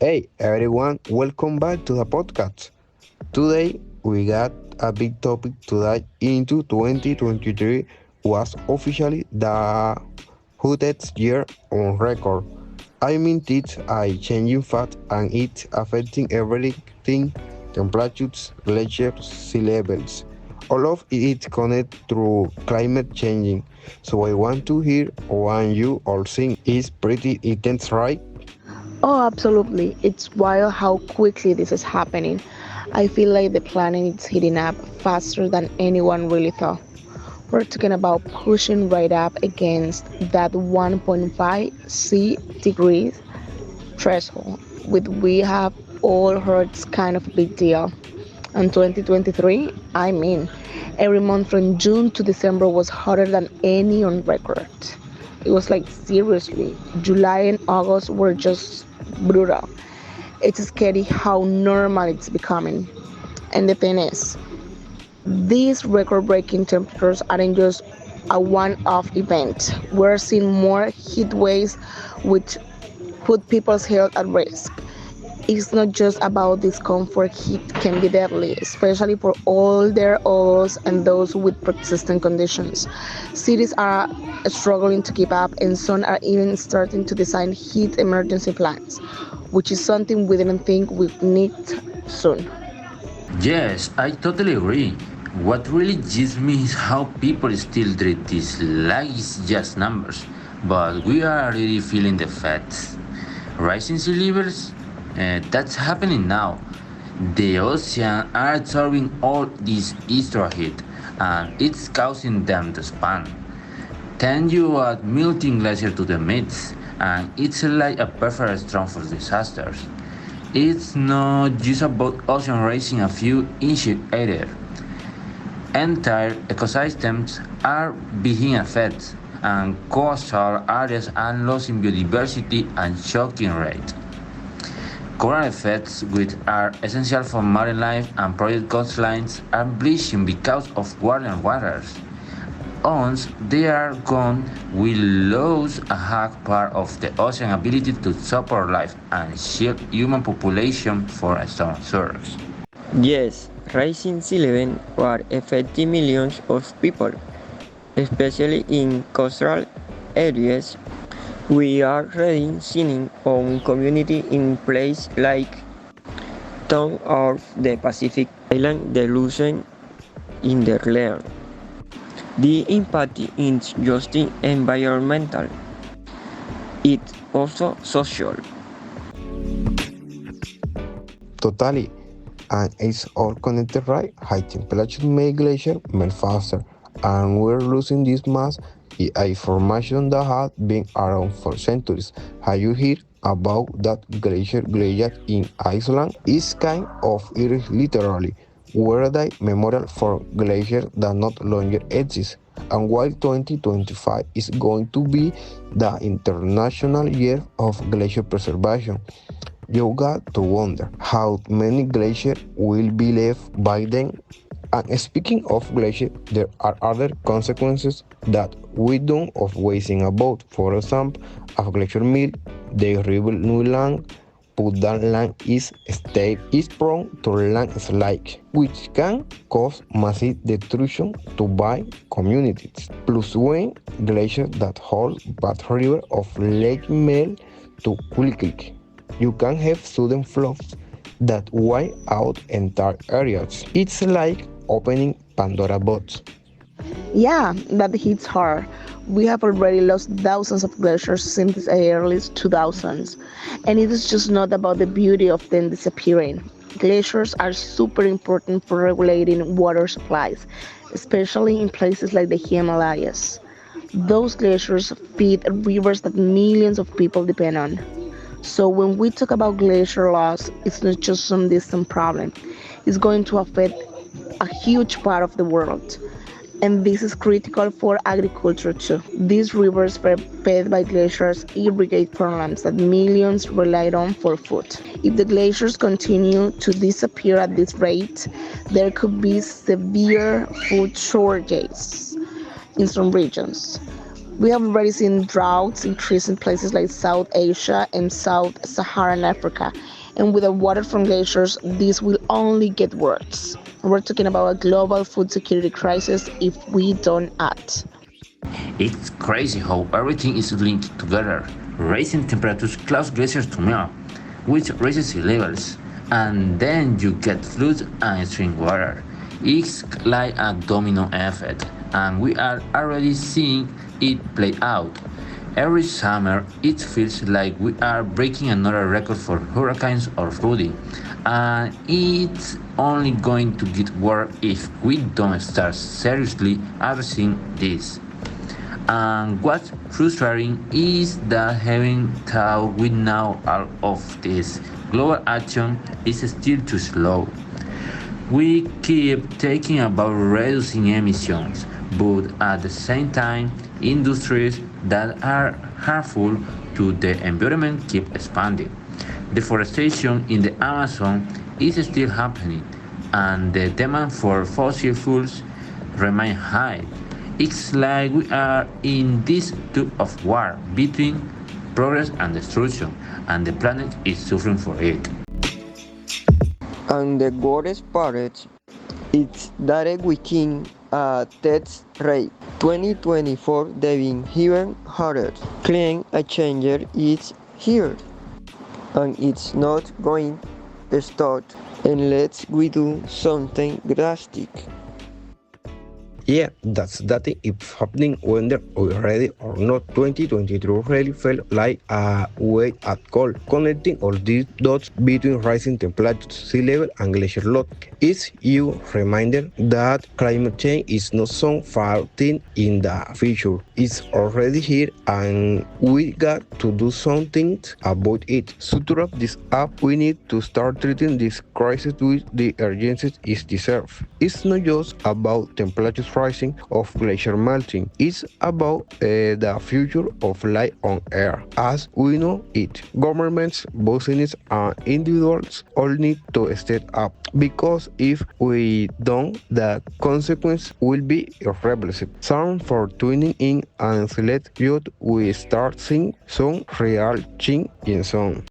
Hey everyone, welcome back to the podcast. Today we got a big topic to dive into. 2023 was officially the hottest year on record. I mean it's a changing fact and it's affecting everything: temperatures, glaciers, sea levels. All of it connected through climate changing. So I want to hear what you all think. It's pretty intense, right? Oh, absolutely. It's wild how quickly this is happening. I feel like the planet is heating up faster than anyone really thought. We're talking about pushing right up against that 1.5 C degrees threshold, which we have all heard is kind of a big deal. And 2023, I mean, every month from June to December was hotter than any on record. It was like seriously, July and August were just brutal. It's scary how normal it's becoming. And the thing is, these record breaking temperatures aren't just a one off event. We're seeing more heat waves which put people's health at risk. It's not just about discomfort, heat can be deadly, especially for older adults and those with persistent conditions. Cities are struggling to keep up, and some are even starting to design heat emergency plans, which is something we didn't think we'd need soon. Yes, I totally agree. What really gets me is how people still treat this like it's just numbers, but we are already feeling the effects. Rising sea levels, that's happening now. The ocean are absorbing all this extra heat, and it's causing them to expand. Then you add melting glacier to the mix, and it's like a perfect storm for disasters. It's not just about ocean rising a few inches either. Entire ecosystems are being affected, and coastal areas are losing biodiversity at shocking rate. Coral effects, which are essential for marine life and protect coastlines, are bleaching because of warmer waters. Once they are gone, we lose a hard part of the ocean ability to support life and shield human population for a storm surge. Yes, rising sea level are affecting millions of people, especially in coastal areas. We are already seeing on community in places like town of the Pacific Island the losing in their land. The impact is just environmental, it's also social. Totally. And it's all connected, right? High temperature make glacier melt faster, and we're losing this mass. A formation that had been around for centuries. Have you heard about that glacier in Iceland? It's kind of literally where the memorial for glacier that not longer exists. And while 2025 is going to be the International Year of Glacier Preservation, you got to wonder how many glaciers will be left by then. And speaking of glaciers, there are other consequences that we don't always think about. For example, a glacier melt the river new land, but that land is prone to landslide, which can cause massive destruction to by communities. Plus, when glaciers that hold back river of lake melt too quickly, you can have sudden floods that wipe out entire areas. It's like opening Pandora box. Yeah, that hits hard. We have already lost thousands of glaciers since the early 2000s, and it is just not about the beauty of them disappearing. Glaciers are super important for regulating water supplies, especially in places like the Himalayas. Those glaciers feed rivers that millions of people depend on. So when we talk about glacier loss, it's not just some distant problem. It's going to affect a huge part of the world. And this is critical for agriculture too. These rivers fed by glaciers irrigate farmlands that millions rely on for food. If the glaciers continue to disappear at this rate, there could be severe food shortages in some regions. We have already seen droughts increase in places like South Asia and Sub-Saharan Africa, and with the water from glaciers, this will only get worse. We're talking about a global food security crisis if we don't act. It's crazy how everything is linked together. Rising temperatures cause glaciers to melt, which raises sea levels, and then you get floods and extreme weather. It's like a domino effect, and we are already seeing it play out. Every summer, it feels like we are breaking another record for hurricanes or flooding, and it's only going to get worse if we don't start seriously addressing this. And what's frustrating is that having thought we know all of this, global action is still too slow. We keep talking about reducing emissions, but at the same time, industries that are harmful to the environment keep expanding. Deforestation in the Amazon is still happening, and the demand for fossil fuels remains high. It's like we are in this tug of war between progress and destruction, and the planet is suffering for it. And the worst part is that we can test rate 2024 being even harder. Climate change is here, and it's not going to stop unless we do something drastic. Yeah, that's that thing. It's happening whether we ready or not. 2023 really felt like a wake up call, connecting all these dots between rising temperatures, sea level, and glacier load. It's you reminder that climate change is not some far thing in the future. It's already here, and we got to do something about it. So to wrap this up, we need to start treating this crisis with the urgency it deserves. It's not just about temperatures rising of glacier melting. It's about the future of life on Earth as we know it. Governments, businesses, and individuals all need to step up because if we don't, the consequence will be irreversible. Thanks for tuning in and let you we start seeing some real change in some.